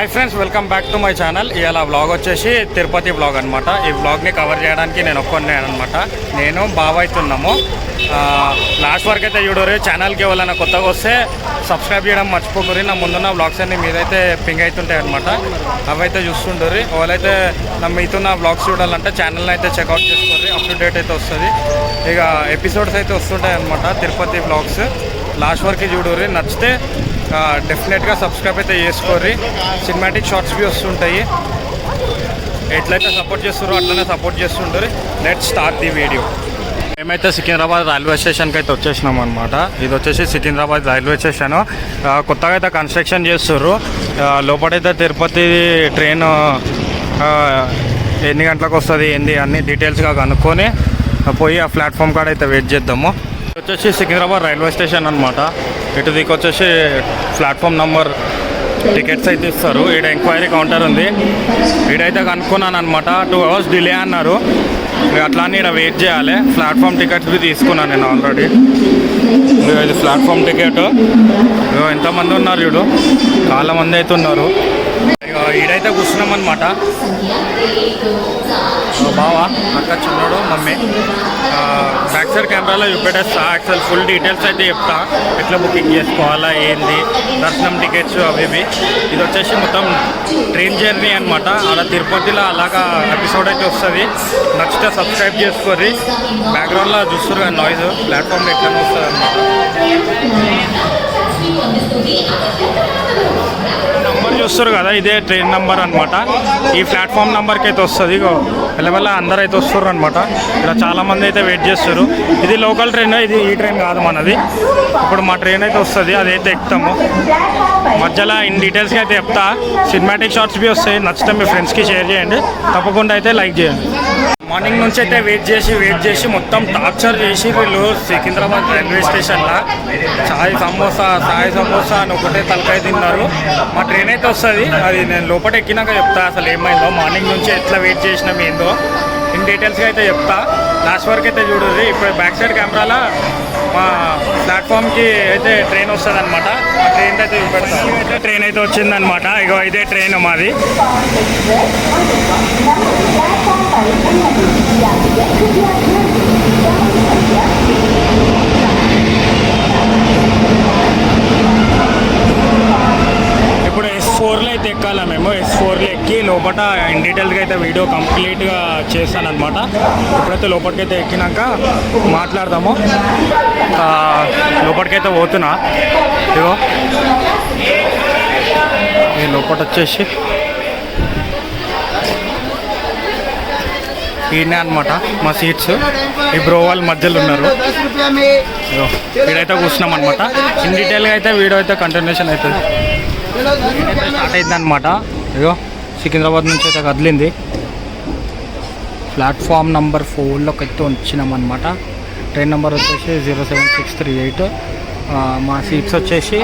Hi friends, welcome back to my channel. ఇవాళ vlog వచ్చేసి Tirupati vlog అనమాట. ఈ వ్లాగ్ని కవర్ చేయడానికి నేను ఒక్కనే అనమాట. నేను బావ అవుతున్నాము. లాస్ట్ వరకు అయితే చూడరు. ఛానల్కి ఎవరైనా కొత్తగా వస్తే సబ్స్క్రైబ్ చేయడం మర్చిపోకరి. నా ముందున్న వ్లాగ్స్ అన్ని మీదైతే పింగ్ అవుతుంటాయి అనమాట. అవైతే చూస్తుంటారు. ఎవరైతే నా మీతున్న వ్లాగ్స్ చూడాలంటే ఛానల్ని అయితే చెక్అవుట్ చేసుకోండి. అప్ టు డేట్ అయితే వస్తుంది. ఇక ఎపిసోడ్స్ అయితే వస్తుంటాయి అనమాట తిరుపతి వ్లాగ్స్. లాస్ట్ వరకు చూడరు. నచ్చితే డెఫినెట్గా సబ్స్క్రైబ్ అయితే చేసుకోర్రి. సినిమాటిక్ షార్ట్స్ బి వస్తుంటాయి. ఎట్లయితే సపోర్ట్ చేస్తారో అట్లనే సపోర్ట్ చేస్తుంటారు. Let's start the video. మేమైతే సికింద్రాబాద్ రైల్వే స్టేషన్కి అయితే వచ్చేసినాం అనమాట. ఇది వచ్చేసి సికింద్రాబాద్ రైల్వే స్టేషన్. కొత్తగా అయితే కన్స్ట్రక్షన్ చేస్తుర్రు. లోపలైతే తిరుపతి ట్రైన్ ఎన్ని గంటలకు వస్తుంది ఏంది అన్ని డీటెయిల్స్గా కనుక్కొని పోయి ఆ ప్లాట్ఫామ్ కాడ అయితే వెయిట్ చేద్దాము. వచ్చేసి సికింద్రాబాద్ రైల్వే స్టేషన్ అనమాట. ఇటు దిక్కు వచ్చేసి ప్లాట్ఫామ్ నెంబర్ టికెట్స్ అయితే ఇస్తారు. ఈడ ఎంక్వైరీ కౌంటర్ ఉంది. ఈడైతే కనుక్కున్నాను అనమాట. 2 hours డిలే అన్నారు. అట్లానే ఇక్కడ వెయిట్ చేయాలి. ప్లాట్ఫామ్ టికెట్స్ బి తీసుకున్నాను నేను ఆల్రెడీ. ఇది ప్లాట్ఫామ్ టికెట్. ఎంతమంది ఉన్నారు చూడు, చాలా మంది అయితే ఉన్నారు. ఈడైతే కూర్చున్నాం అనమాట. బావా, అక్క, చిన్నోడు, మమ్మీ. బ్యాక్ సైడ్ కెమెరాలో చూపెట్టేస్తా. యాక్చువల్ ఫుల్ డీటెయిల్స్ అయితే చెప్తా. ఎట్లా బుకింగ్ చేసుకోవాలా ఏంది, దర్శనం టికెట్స్ అవి. ఇది వచ్చేసి మొత్తం ట్రైన్ జర్నీ అనమాట. అలా తిరుపతిలో అలాగా ఎపిసోడ్ అయితే వస్తుంది. నచ్చితే సబ్స్క్రైబ్ చేసుకోర్రి. బ్యాక్గ్రౌండ్లో చూస్తారు కదా నాయిస్, ప్లాట్ఫామ్లో ఎట్లా వస్తుంది అనమాట. నంబర్ చూస్తారు కదా, ఇదే ట్రైన్ నెంబర్ అనమాట. ఈ ప్లాట్ఫామ్ నెంబర్కి అయితే వస్తుంది. వెళ్ళవల్ల అందరు అయితే వస్తారు అనమాట. ఇక్కడ చాలామంది అయితే వెయిట్ చేస్తారు. ఇది లోకల్ ట్రైన్, ఇది ఈ ట్రైన్ కాదు మనది. ఇప్పుడు మా ట్రైన్ అయితే వస్తుంది, అదైతే ఎక్కుతాము. మధ్యలో ఇన్ డీటెయిల్స్గా అయితే చెప్తా. సినిమాటిక్ షార్ట్స్ బి వస్తాయి. నచ్చితే మీ ఫ్రెండ్స్కి షేర్ చేయండి. తప్పకుండా అయితే లైక్ చేయండి. మార్నింగ్ నుంచి అయితే వెయిట్ చేసి మొత్తం టార్చర్ చేసి వీళ్ళు సికింద్రాబాద్ రైల్వే స్టేషన్లో సాయి సమోసా అని ఒకటే తలకాయ తిన్నారు. మా ట్రైన్ అయితే వస్తుంది. అది నేను లోపల ఎక్కినాక చెప్తా అసలు ఏమైందో. మార్నింగ్ నుంచి ఎట్లా వెయిట్ చేసినాం ఏందో ఇన్ డీటెయిల్స్గా అయితే చెప్తా. లాస్ట్ వరకు అయితే చూడండి. ఇప్పుడు బ్యాక్ సైడ్ కెమెరాలో మా ప్లాట్ఫామ్కి అయితే ట్రైన్ వస్తుంది అనమాట. ఆ ట్రైన్ అయితే చూపెడతాం. అయితే ట్రైన్ అయితే వచ్చిందనమాట. ఇగో ఇదే ట్రైన్ మాది. ఇప్పుడు S4లో అయితే ఎక్కాలా మేము. S4లో ఎక్కి లోపల ఇన్ డీటెయిల్గా అయితే వీడియో కంప్లీట్గా చేస్తాను అనమాట. ఇప్పుడైతే లోపలికైతే ఎక్కినాక మాట్లాడదాము. లోపలికైతే పోతున్నా. ఇగో ఈ లోపల వచ్చేసి ఈయనే అనమాట మా సీట్స్. ఈ బ్రో వాళ్ళ మధ్యలో ఉన్నారు. వీడైతే కూర్చున్నాం అనమాట. ఇన్ డీటెయిల్గా అయితే వీడియో అయితే కంటిన్యూషన్ అవుతుంది. స్టార్ట్ అయింది అనమాట. ఇగో సికింద్రాబాద్ నుంచి అయితే కదిలింది. ప్లాట్ఫామ్ నెంబర్ 4లోకి అయితే వచ్చినాం అనమాట. ట్రైన్ నెంబర్ వచ్చేసి 07638. మా సీట్స్ వచ్చేసి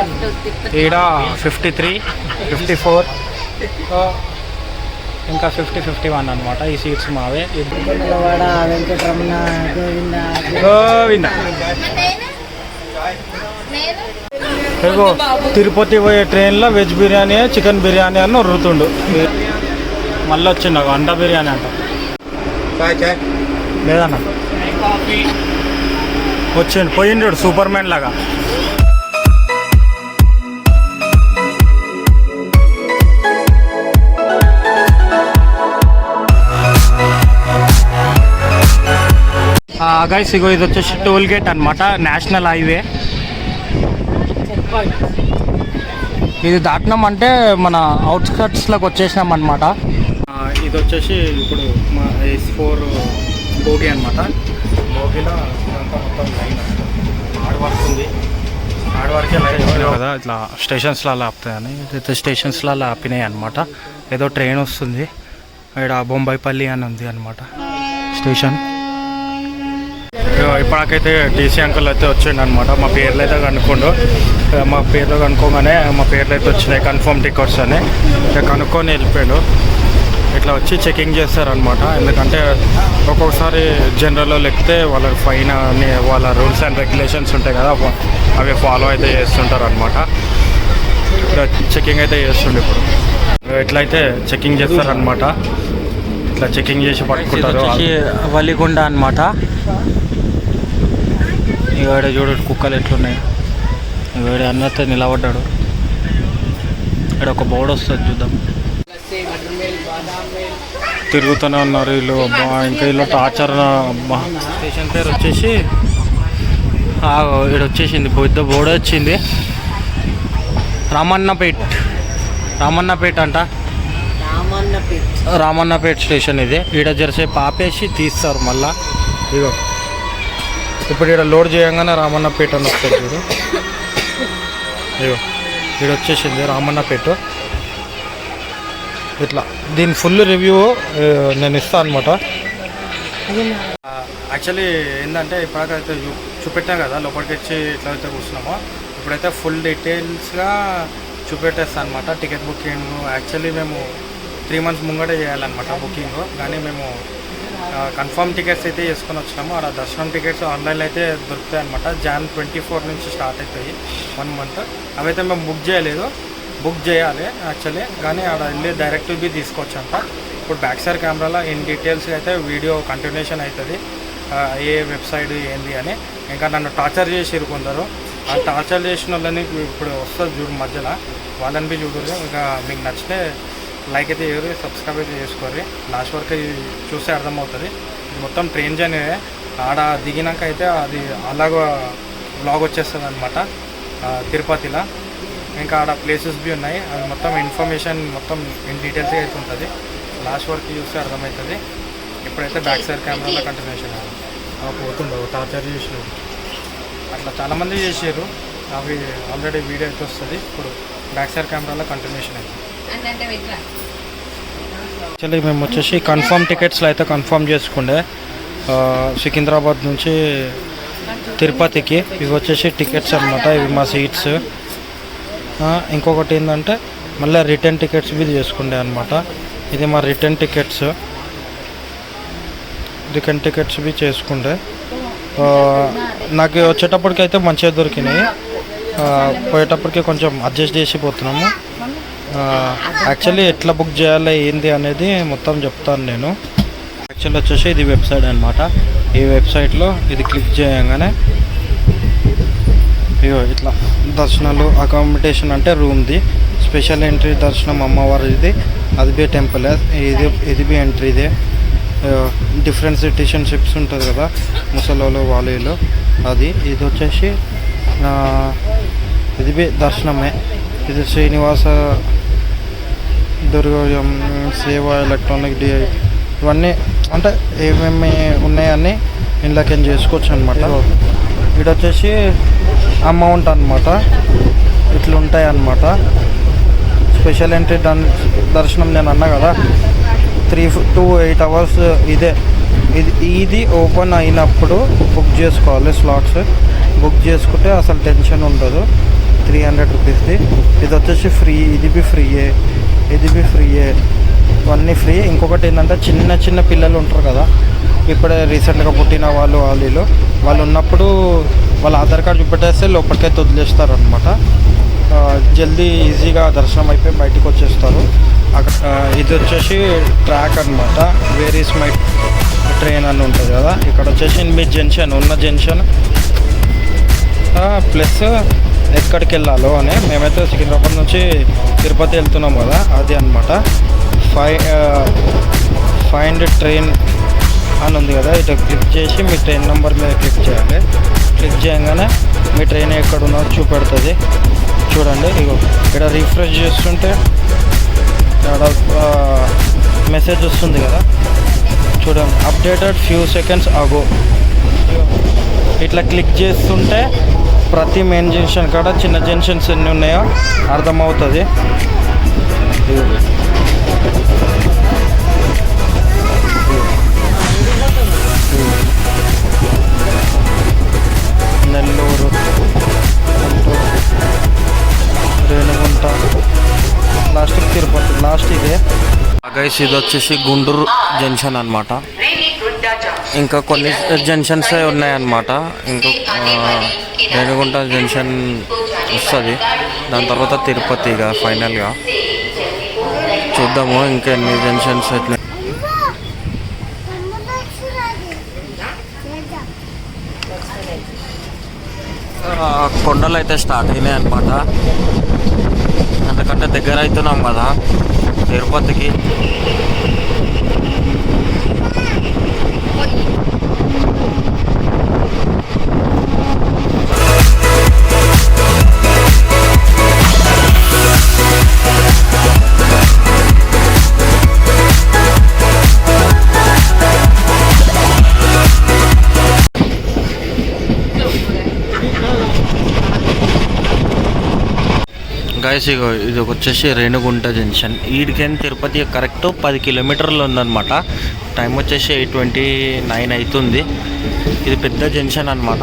ఈడ 53, 54, ఇంకా 50, 51 అనమాట. ఈ సీట్స్ మావే. గోవింద. ఇగో తిరుపతి పోయే ట్రైన్లో వెజ్ బిర్యానీ, చికెన్ బిర్యానీ అని ఉరుతుండు. మళ్ళీ వచ్చిండు అండా బిర్యానీ అంట. లేదన్న వచ్చిండు, పోయిండు సూపర్ మ్యాన్ లాగా. గైస్, ఇగో ఇది వచ్చేసి టోల్ గేట్ అనమాట. National highway. ఇది దాటినాం అంటే మన అవుట్స్కట్స్లోకి వచ్చేసినాం అనమాట. ఇది వచ్చేసి ఇప్పుడు మా S4 బోగి అనమాట. బోగిలో మొత్తం లైన్ హార్డ్ వర్క్ ఉంది. హార్డ్ వర్కే లైన్ కదా. ఇట్లా స్టేషన్స్లో అలా ఆపుతాయని అయితే స్టేషన్స్లో అలా ఆపినాయి అనమాట. ఏదో ట్రైన్ వస్తుంది. ఇక్కడ బొంబాయిపల్లి అని ఉంది అనమాట స్టేషన్. ఇప్పటికైతే టీసీ అంకుల్ అయితే వచ్చిండు అనమాట. మా పేర్లు అయితే కనుక్కోండు. మా పేర్లు కనుక్కోగానే మా పేర్లు అయితే వచ్చినాయి, కన్ఫర్మ్ టికెట్స్ అని. కనుక్కొని వెళ్ళిపోయాడు. ఇట్లా వచ్చి చెకింగ్ చేస్తారనమాట. ఎందుకంటే ఒక్కొక్కసారి జనరల్లో ఎక్కితే వాళ్ళ ఫైన్ అని వాళ్ళ రూల్స్ అండ్ రెగ్యులేషన్స్ ఉంటాయి కదా, అవి ఫాలో అయితే చేస్తుంటారు అనమాట. ఇక్కడ చెకింగ్ అయితే చేస్తుండే ఇప్పుడు ఎట్లయితే చెకింగ్ చేస్తారనమాట. ఇట్లా చెకింగ్ చేసి పట్టుకుంటారు. వలిగొండ అనమాట. ఇవాడ చూడు కుక్కలు ఎట్లున్నాయి. ఇవాడ అన్నతో నిలబడ్డాడు. ఇక్కడ ఒక బోర్డు వస్తుంది చూద్దాం. తిరుగుతూనే ఉన్నారు వీళ్ళు. అబ్బా ఇంకా వీళ్ళు టార్చర్. అబ్బా స్టేషన్ పేరు వచ్చేసి ఇక్కడ వచ్చేసింది పెద్ద బోర్డు వచ్చింది. రామన్నపేట్ అంట. రామన్నపేట్ స్టేషన్ ఇది. ఈడ జరసేపు ఆపేసి తీస్తారు మళ్ళా. ఇగో ఇప్పుడు ఇక్కడ లోడ్ చేయగానే రామన్నపేట అని వస్తుంది చూడు. ఇగో ఇక్కడ వచ్చేసింది రామన్నపేట. ఇట్లా దీని ఫుల్ రివ్యూ నేను ఇస్తాను అనమాట. యాక్చువల్లీ ఏంటంటే ఇప్పటికైతే చూపెట్టాం కదా, లోపలికి వచ్చి ఎట్లయితే కూర్చున్నామో ఇప్పుడైతే ఫుల్ డీటెయిల్స్గా చూపెట్టేస్తాను అనమాట. టికెట్ బుకింగ్ యాక్చువల్లీ మేము 3 months ముంగడే చేయాలన్నమాట బుకింగ్. కానీ మేము కన్ఫర్మ్ టికెట్స్ అయితే చేసుకొని వచ్చినాము. అలా దర్శనం టికెట్స్ ఆన్లైన్లో అయితే దొరుకుతాయి అనమాట. Jan 24 నుంచి స్టార్ట్ అవుతాయి 1 month. అవైతే మేము బుక్ చేయలేదు, బుక్ చేయాలి యాక్చువల్లీ. కానీ అక్కడ వెళ్ళి డైరెక్ట్ బి తీసుకోవచ్చు అంట. ఇప్పుడు బ్యాక్ సైడ్ కెమెరాలో ఇన్ డీటెయిల్స్ అయితే వీడియో కంటిన్యూషన్ అవుతుంది, ఏ వెబ్సైట్ ఏంది అని. ఇంకా నన్ను టార్చర్ చేసి కొందరు. ఆ టార్చర్ చేసిన వాళ్ళని ఇప్పుడు వస్తుంది చూడు మధ్యలో, వాళ్ళని బి చూడరు. ఇంకా మీకు నచ్చితే లైక్ అయితే చేయరు, సబ్స్క్రైబ్ అయితే చేసుకోరు. లాస్ట్ వరకు చూస్తే అర్థమవుతుంది. ఇది మొత్తం ట్రైన్ జర్నీ. ఆడ దిగినాక అయితే అది అలాగ బ్లాగ్ వచ్చేస్తుంది అనమాట తిరుపతిలో. ఇంకా ఆడ ప్లేసెస్ బి ఉన్నాయి, అవి మొత్తం ఇన్ఫర్మేషన్ మొత్తం ఇన్ డీటెయిల్స్గా అయితే ఉంటుంది. లాస్ట్ వరకు చూస్తే అర్థమవుతుంది. ఇప్పుడైతే బ్యాక్ సైడ్ కెమెరాలో కంటిన్యూషన్ పోతుండవు. టార్చర్ చేసినారు అట్లా చాలామంది చేసారు. అవి ఆల్రెడీ వీడియో అయితే వస్తుంది. ఇప్పుడు బ్యాక్ సైడ్ కెమెరాలో కంటిన్యూషన్ అయితే. యాక్చువల్లీ మేము వచ్చేసి కన్ఫర్మ్ టికెట్స్లో అయితే కన్ఫర్మ్ చేసుకుండే సికింద్రాబాద్ నుంచి తిరుపతికి. ఇవి వచ్చేసి టికెట్స్ అనమాట. ఇవి మా సీట్స్. ఇంకొకటి ఏంటంటే మళ్ళీ రిటర్న్ టికెట్స్ బి చేసుకుండే అనమాట. ఇది మా రిటర్న్ టికెట్స్ బి చేసుకుండే. నాకు వచ్చేటప్పటికి అయితే మంచిగా దొరికినాయి. పోయేటప్పటికి కొంచెం అడ్జస్ట్ చేసిపోతున్నాము. యాక్చువల్లీ ఎట్లా బుక్ చేయాలి ఏంది అనేది మొత్తం చెప్తాను నేను. యాక్చువల్లీ వచ్చేసి ఇది వెబ్సైట్ అనమాట. ఈ వెబ్సైట్లో ఇది క్లిక్ చేయగానే ఇగో ఇట్లా దర్శనాలు, అకామిడేషన్ అంటే రూమ్ది, స్పెషల్ ఎంట్రీ దర్శనం అమ్మవారిది, అది బి టెంపుల్, ఇది బి ఎంట్రీదే. డిఫరెంట్ సిటిజన్షిప్స్ ఉంటుంది కదా ముసలోళ్ళు వాళ్ళు అది. ఇది వచ్చేసి ఇది బి దర్శనమే. ఇది శ్రీనివాస దుర్గం సేవ ఎలక్ట్రానిక్ డిఐ ఇవన్నీ అంటే ఏమేమి ఉన్నాయని ఇందులోకి చేసుకోవచ్చు అనమాట. ఇది వచ్చేసి అమౌంట్ అనమాట. ఇట్లా ఉంటాయి అన్నమాట. స్పెషల్ ఎంట్రీ దర్శనం నేను అన్నా కదా 3 to 8 hours ఇది ఓపెన్ అయినప్పుడు బుక్ చేసుకోవాలి. స్లాట్స్ బుక్ చేసుకుంటే అసలు టెన్షన్ ఉండదు. 300 రూపీస్ది. ఇది వచ్చేసి ఫ్రీ. ఇది బి ఫ్రీయే. ఇవన్నీ ఫ్రీ. ఇంకొకటి ఏంటంటే చిన్న పిల్లలు ఉంటారు కదా, ఇప్పుడే రీసెంట్గా పుట్టిన వాళ్ళు ఉన్నప్పుడు వాళ్ళ ఆధార్ కార్డు చూపెట్టేస్తే లోపలికైతే వదిలేస్తారు అనమాట. జల్దీ ఈజీగా దర్శనం అయిపోయి బయటకు వచ్చేస్తారు. అక్కడ ఇది వచ్చేసి ట్రాక్ అనమాట. వేర్ ఈస్ మై ట్రైన్ అని ఉంటుంది కదా. ఇక్కడ వచ్చేసి మీ జంక్షన్ ఉన్న జంక్షన్ ప్లస్ ఎక్కడికి వెళ్ళాలో అని. మేమైతే సికింద్రాబాద్ నుంచి తిరుపతి వెళ్తున్నాం కదా, అది అనమాట. ఫైండ్ ట్రైన్ అని ఉంది కదా, ఇట్లా క్లిక్ చేసి మీ ట్రైన్ నెంబర్ మీద క్లిక్ చేయాలి. క్లిక్ చేయగానే మీ ట్రైన్ ఎక్కడ ఉన్నదో చూపెడుతుంది. చూడండి ఇగో ఇక్కడ రిఫ్రెష్ చేస్తుంటే ఇక్కడ మెసేజ్ వస్తుంది కదా, చూడండి అప్డేటెడ్ ఫ్యూ సెకండ్స్ అగో. ఇట్లా క్లిక్ చేస్తుంటే ప్రతి మెయిన్ జంక్షన్ కాడ చిన్న జంక్షన్స్ ఎన్ని ఉన్నాయో అర్థమవుతుంది. నెల్లూరు, రేణిగుంట, లాస్ట్కి తిరుపతి, లాస్ట్ ఇదే గైస్. ఇది వచ్చేసి గుంటూరు జంక్షన్ అనమాట. ఇంకా కొన్ని జంక్షన్స్ ఉన్నాయన్నమాట. ఇంకా రేణిగుంట జంక్షన్ వస్తుంది. దాని తర్వాత తిరుపతి ఇక ఫైనల్గా చూద్దాము ఇంకా ఎన్ని జంక్షన్స్ అయితే. కొండలు అయితే స్టార్ట్ అయినాయి అనమాట. ఎందుకంటే దగ్గర అవుతున్నాం కదా తిరుపతికి. గైస్ ఇగో ఇది వచ్చేసి రేణుగుంట జంక్షన్. ఈడికైనా తిరుపతి కరెక్ట్ 10 కిలోమీటర్లు ఉందన్నమాట. టైం వచ్చేసి 8:29 అవుతుంది. ఇది పెద్ద జంక్షన్ అనమాట.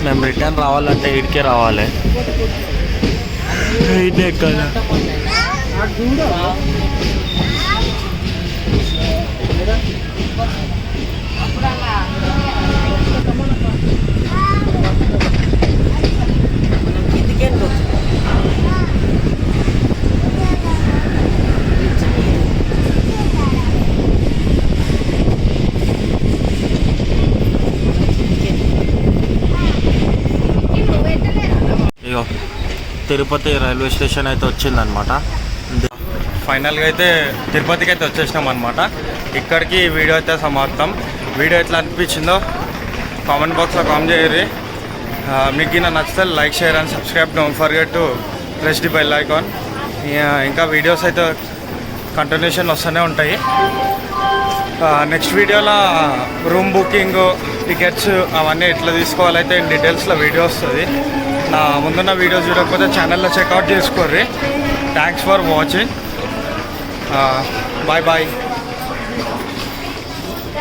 మేము రిటర్న్ రావాలంటే ఈడికే రావాలి. ఇదే కదా తిరుపతి రైల్వే స్టేషన్ అయితే వచ్చిందనమాట. ఫైనల్గా అయితే తిరుపతికి అయితే వచ్చేసినాం అనమాట. ఇక్కడికి వీడియో అయితే సమాప్తం. వీడియో ఎట్లా అనిపించిందో కామెంట్ బాక్స్లో కామెంట్ చేయరు. మీకు నచ్చితే like, share and subscribe. Don't forget to press the bell icon. ఇంకా వీడియోస్ అయితే కంటిన్యూషన్ వస్తూనే ఉంటాయి. నెక్స్ట్ వీడియోలో రూమ్ బుకింగ్, టికెట్స్ అవన్నీ ఎట్లా తీసుకోవాలైతే డీటెయిల్స్లో వీడియో వస్తుంది. నా ముందున్న వీడియోస్ చూడకపోతే ఛానల్లో చెక్అవుట్ చేసుకోర్రి. Thanks for watching. Bye bye.